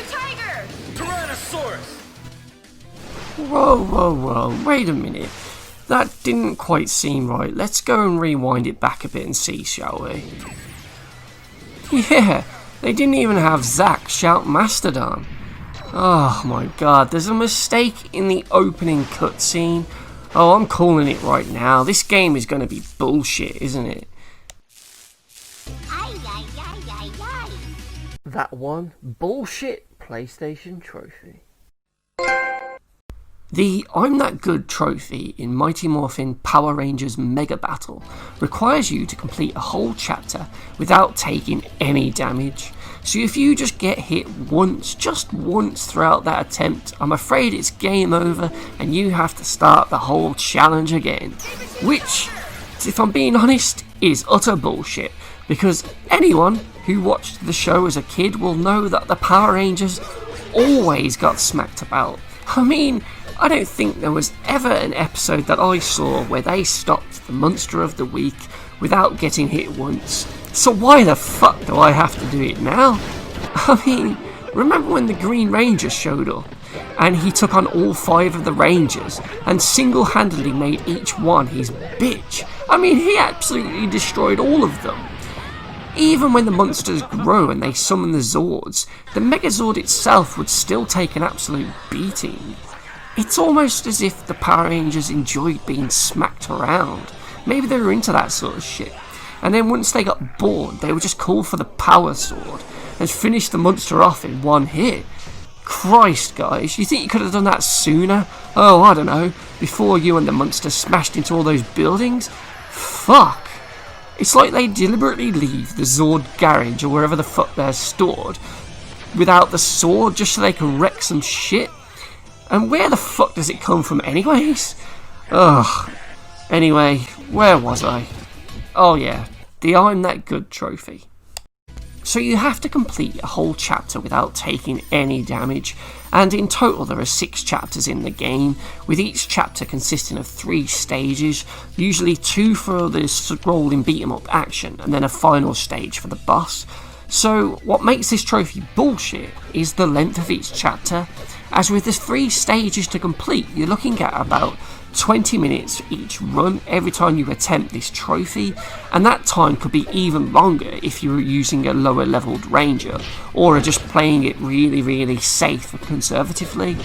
tiger! Tyrannosaurus! Whoa, wait a minute. That didn't quite seem right. Let's go and rewind it back a bit and see, shall we? Yeah, they didn't even have Zack shout Mastodon. Oh my god, there's a mistake in the opening cutscene. Oh, I'm calling it right now. This game is going to be bullshit, isn't it? That one bullshit PlayStation trophy. The I'm That Good trophy in Mighty Morphin Power Rangers Mega Battle requires you to complete a whole chapter without taking any damage. So if you just get hit once, just once throughout that attempt, I'm afraid it's game over and you have to start the whole challenge again. Which, if I'm being honest, is utter bullshit, because anyone who watched the show as a kid will know that the Power Rangers always got smacked about. I mean, I don't think there was ever an episode that I saw where they stopped the Monster of the Week without getting hit once. So why the fuck do I have to do it now? I mean, remember when the Green Ranger showed up and he took on all 5 of the Rangers and single-handedly made each one his bitch? I mean, he absolutely destroyed all of them. Even when the monsters grow and they summon the Zords, the Megazord itself would still take an absolute beating. It's almost as if the Power Rangers enjoyed being smacked around. Maybe they were into that sort of shit. And then once they got bored, they would just call for the Power Sword and finish the monster off in one hit. Christ, guys, you think you could have done that sooner? Oh, I don't know, before you and the monster smashed into all those buildings? Fuck. It's like they deliberately leave the Zord garage or wherever the fuck they're stored without the sword just so they can wreck some shit. And where the fuck does it come from anyways? Ugh. Anyway, where was I? Oh yeah, the I'm That Good trophy. So you have to complete a whole chapter without taking any damage, and in total there are 6 chapters in the game, with each chapter consisting of 3 stages, usually 2 for the scrolling beat 'em up action, and then a final stage for the boss. So what makes this trophy bullshit is the length of each chapter, as with the 3 stages to complete, you're looking at about 20 minutes for each run every time you attempt this trophy, and that time could be even longer if you were using a lower leveled ranger, or are just playing it really safe and conservatively.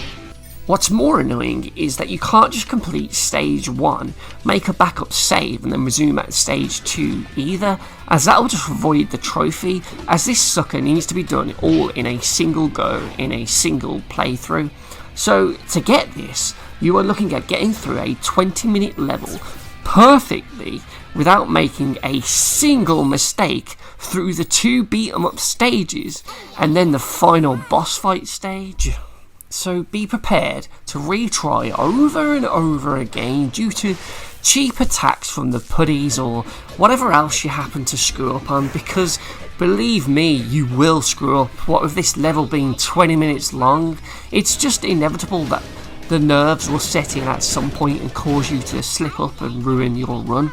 What's more annoying is that you can't just complete stage 1, make a backup save and then resume at stage 2 either, as that will just void the trophy, as this sucker needs to be done all in a single go, in a single playthrough. So to get this, you are looking at getting through a 20-minute level perfectly without making a single mistake through the 2 beat 'em up stages and then the final boss fight stage. So be prepared to retry over and over again due to cheap attacks from the putties or whatever else you happen to screw up on, because believe me, you will screw up. What with this level being 20 minutes long, it's just inevitable that the nerves will set in at some point and cause you to slip up and ruin your run.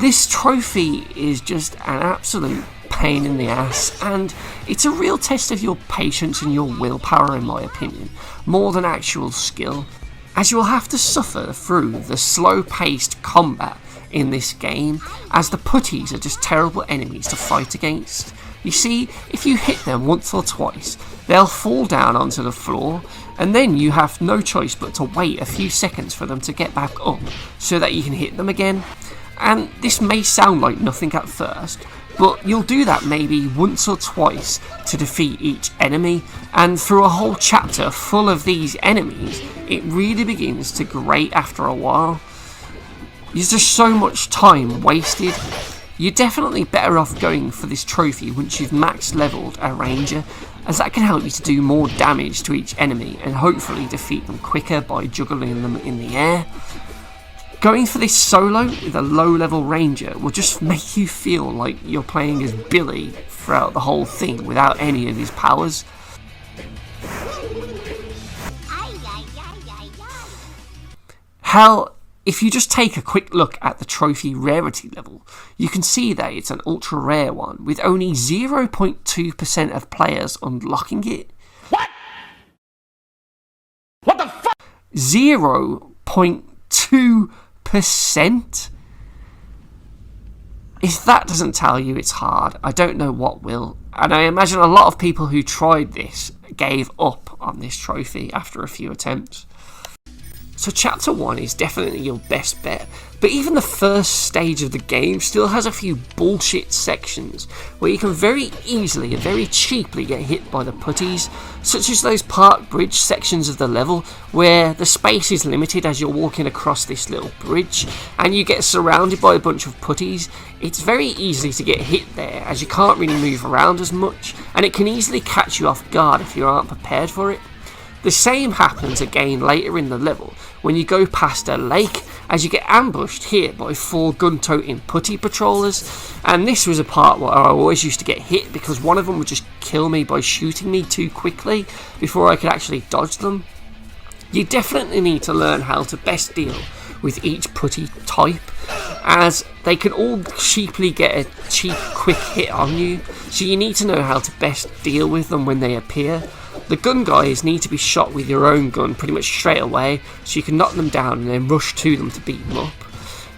This trophy is just an absolute pain in the ass, and it's a real test of your patience and your willpower, in my opinion, more than actual skill, as you'll have to suffer through the slow-paced combat in this game, as the putties are just terrible enemies to fight against. You see, if you hit them once or twice, they'll fall down onto the floor, and then you have no choice but to wait a few seconds for them to get back up so that you can hit them again. And this may sound like nothing at first, but you'll do that maybe once or twice to defeat each enemy, and through a whole chapter full of these enemies, it really begins to grate after a while. There's just so much time wasted. You're definitely better off going for this trophy once you've max leveled a ranger, as that can help you to do more damage to each enemy and hopefully defeat them quicker by juggling them in the air. Going for this solo with a low level ranger will just make you feel like you're playing as Billy throughout the whole thing without any of his powers. Hell, if you just take a quick look at the trophy rarity level, you can see that it's an ultra rare one, with only 0.2% of players unlocking it. 0.2%. If that doesn't tell you it's hard, I don't know what will. And I imagine a lot of people who tried this gave up on this trophy after a few attempts. So chapter 1 is definitely your best bet, but even the first stage of the game still has a few bullshit sections where you can very easily and very cheaply get hit by the putties, such as those park bridge sections of the level where the space is limited as you're walking across this little bridge and you get surrounded by a bunch of putties. It's very easy to get hit there as you can't really move around as much, and it can easily catch you off guard if you aren't prepared for it. The same happens again later in the level when you go past a lake, as you get ambushed here by 4 gun-toting putty patrollers, and this was a part where I always used to get hit because one of them would just kill me by shooting me too quickly before I could actually dodge them. You definitely need to learn how to best deal with each putty type, as they can all cheaply get a cheap quick hit on you, so you need to know how to best deal with them when they appear. The gun guys need to be shot with your own gun pretty much straight away, so you can knock them down and then rush to them to beat them up.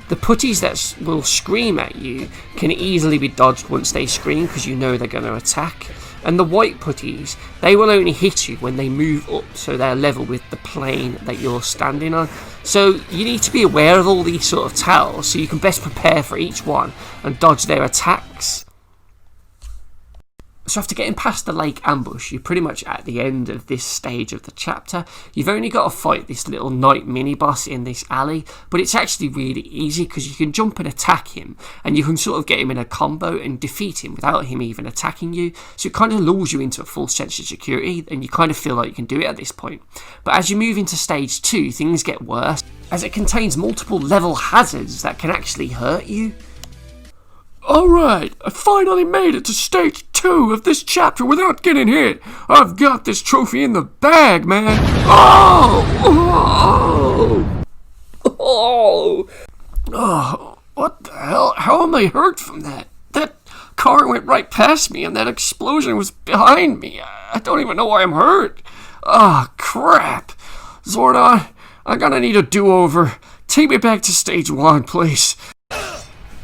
The putties that will scream at you can easily be dodged once they scream because you know they're going to attack. And the white putties, they will only hit you when they move up, so they're level with the plane that you're standing on. So you need to be aware of all these sort of tells so you can best prepare for each one and dodge their attacks. So after getting past the lake ambush, you're pretty much at the end of this stage of the chapter. You've only got to fight this little night mini-boss in this alley, but it's actually really easy because you can jump and attack him, and you can sort of get him in a combo and defeat him without him even attacking you. So it kind of lulls you into a false sense of security, and you kind of feel like you can do it at this point. But as you move into stage 2, things get worse, as it contains multiple level hazards that can actually hurt you. Alright, I finally made it to stage 2 of this chapter without getting hit. I've got this trophy in the bag, man. Oh, what the hell? How am I hurt from that? That car went right past me and that explosion was behind me. I don't even know why I'm hurt. Ah, crap. Zordon, I'm gonna need a do-over. Take me back to stage 1, please.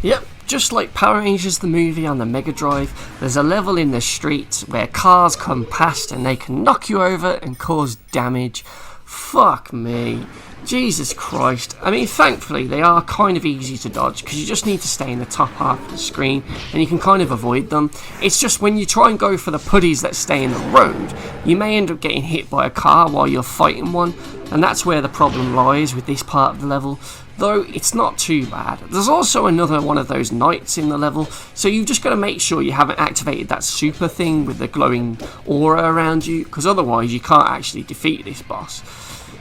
Yep. Just like Power Rangers the movie on the Mega Drive, there's a level in the streets where cars come past and they can knock you over and cause damage. Fuck me. Jesus Christ. I mean, thankfully they are kind of easy to dodge because you just need to stay in the top half of the screen and you can kind of avoid them. It's just when you try and go for the putties that stay in the road, you may end up getting hit by a car while you're fighting one, and that's where the problem lies with this part of the level. Though it's not too bad. There's also another one of those knights in the level, so you've just got to make sure you haven't activated that super thing with the glowing aura around you, because otherwise you can't actually defeat this boss.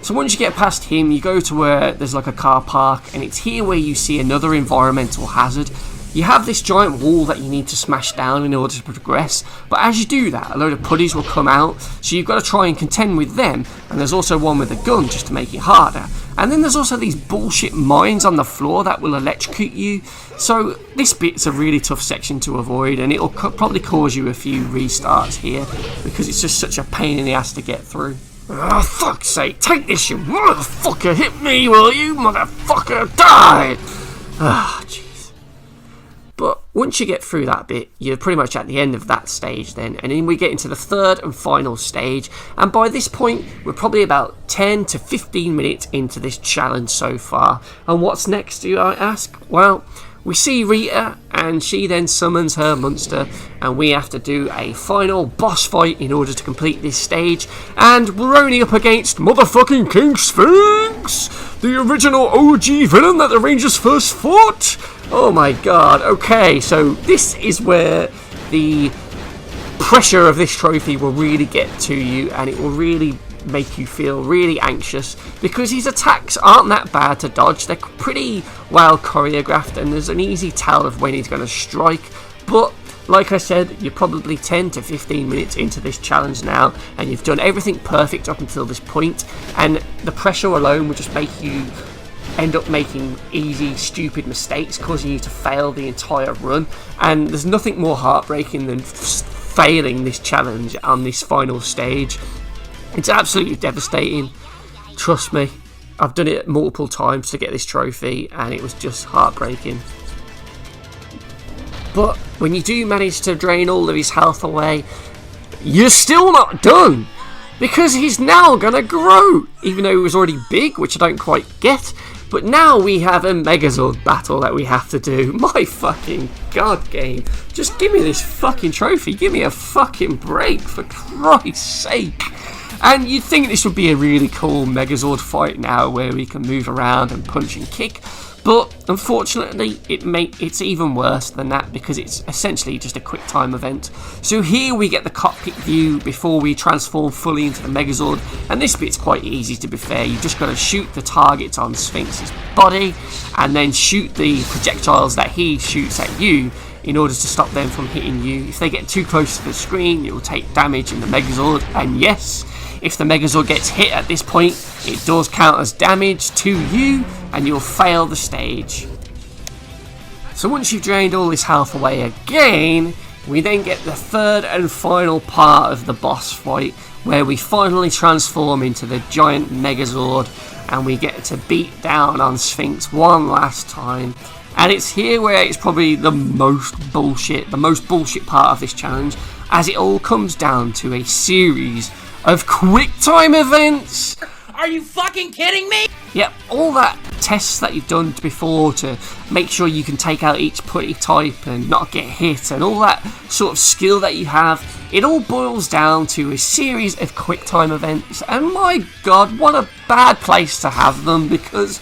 So once you get past him, you go to where there's like a car park, and it's here where you see another environmental hazard. You have this giant wall that you need to smash down in order to progress, but as you do that, a load of putties will come out, so you've got to try and contend with them, and there's also one with a gun just to make it harder. And then there's also these bullshit mines on the floor that will electrocute you, so this bit's a really tough section to avoid, and it'll probably cause you a few restarts here, because it's just such a pain in the ass to get through. Oh, fuck's sake, take this, you motherfucker! Hit me, will you, motherfucker? Die! Ah, jeez. But once you get through that bit, you're pretty much at the end of that stage then, and then we get into the third and final stage, and by this point, we're probably about 10 to 15 minutes into this challenge so far. And what's next, do I ask? Well, we see Rita, and she then summons her monster, and we have to do a final boss fight in order to complete this stage, and we're only up against motherfucking King Sphinx, the original OG villain that the Rangers first fought. Oh my god, okay, so this is where the pressure of this trophy will really get to you, and it will really make you feel really anxious, because his attacks aren't that bad to dodge. They're pretty well choreographed, and there's an easy tell of when he's going to strike. But like I said, you're probably 10 to 15 minutes into this challenge now, and you've done everything perfect up until this point, and the pressure alone will just make you end up making easy, stupid mistakes, causing you to fail the entire run. And there's nothing more heartbreaking than failing this challenge on this final stage. It's absolutely devastating. Trust me, I've done it multiple times to get this trophy, and it was just heartbreaking. But when you do manage to drain all of his health away, you're still not done, because he's now gonna grow, even though he was already big, which I don't quite get. But now we have a Megazord battle that we have to do. My fucking god, game. Just give me this fucking trophy. Give me a fucking break, for Christ's sake. And you'd think this would be a really cool Megazord fight now, where we can move around and punch and kick. But unfortunately, it's even worse than that, because it's essentially just a quick time event. So here we get the cockpit view before we transform fully into the Megazord, and this bit's quite easy, to be fair. You've just got to shoot the targets on Sphinx's body, and then shoot the projectiles that he shoots at you in order to stop them from hitting you. If they get too close to the screen, you'll take damage in the Megazord, and yes, if the Megazord gets hit at this point, it does count as damage to you, and you'll fail the stage. So once you've drained all this health away again, we then get the third and final part of the boss fight, where we finally transform into the giant Megazord, and we get to beat down on Sphinx one last time. And it's here where it's probably the most bullshit part of this challenge, as it all comes down to a series of quick time events. Are you fucking kidding me? Yep, all that tests that you've done before to make sure you can take out each putty type and not get hit, and all that sort of skill that you have, it all boils down to a series of quick time events. And my god, what a bad place to have them, because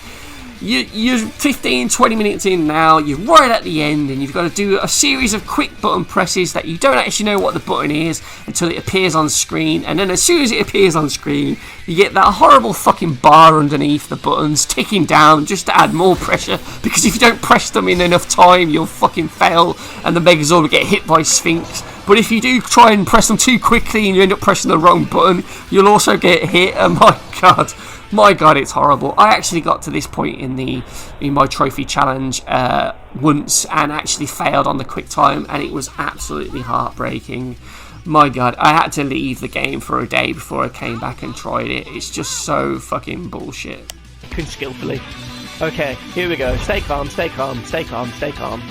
you're 15-20 minutes in now, you're right at the end, and you've got to do a series of quick button presses that you don't actually know what the button is until it appears on screen, and then as soon as it appears on screen, you get that horrible fucking bar underneath the buttons ticking down just to add more pressure, because if you don't press them in enough time, you'll fucking fail, and the Megazord will get hit by Sphinx. But if you do try and press them too quickly and you end up pressing the wrong button, you'll also get hit, and my god, it's horrible. I actually got to this point in my trophy challenge once, and actually failed on the quick time, and it was absolutely heartbreaking. My god, I had to leave the game for a day before I came back and tried it. It's just so fucking bullshit. Skillfully. Okay, here we go. Stay calm, stay calm, stay calm, stay calm,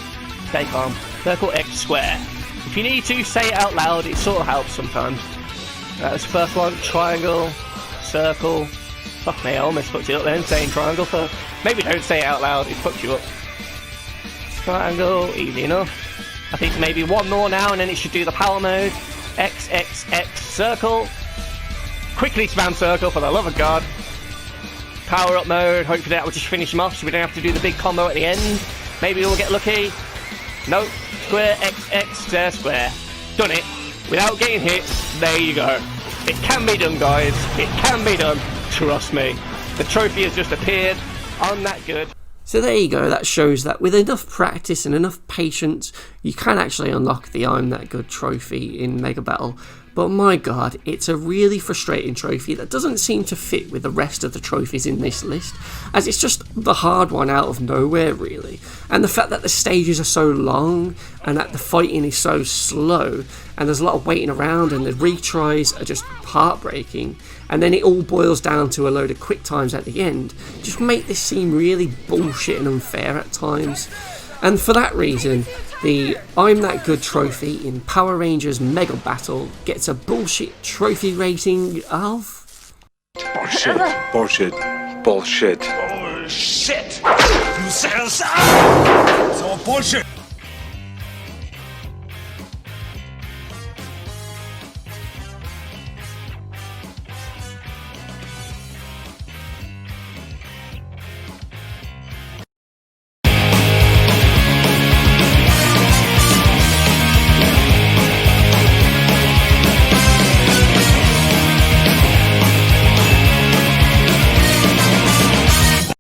stay calm. Circle X square. If you need to say it out loud, it sort of helps sometimes. That's the first one. Triangle, circle. Fuck me, I almost fucked it up then, saying triangle first. Maybe don't say it out loud, it fucks you up. Triangle, easy enough. I think maybe one more now, and then it should do the power mode. X, X, X, circle. Quickly spam circle, for the love of God. Power up mode, hopefully that will just finish him off, so we don't have to do the big combo at the end. Maybe we'll get lucky. Nope. Square, X, X, square. Done it. Without getting hit, there you go. It can be done, guys. It can be done. Trust me. The trophy has just appeared. I'm that good. So there you go, that shows that with enough practice and enough patience, you can actually unlock the I'm That Good trophy in Mega Battle. But my god, it's a really frustrating trophy that doesn't seem to fit with the rest of the trophies in this list, as it's just the hard one out of nowhere, really. And the fact that the stages are so long, and that the fighting is so slow, and there's a lot of waiting around, and the retries are just heartbreaking, and then it all boils down to a load of quick times at the end, just make this seem really bullshit and unfair at times. And for that reason, the I'm That Good trophy in Power Rangers Mega Battle gets a bullshit trophy rating of... Bullshit. Bullshit. Bullshit. Bullshit! You said so! So bullshit!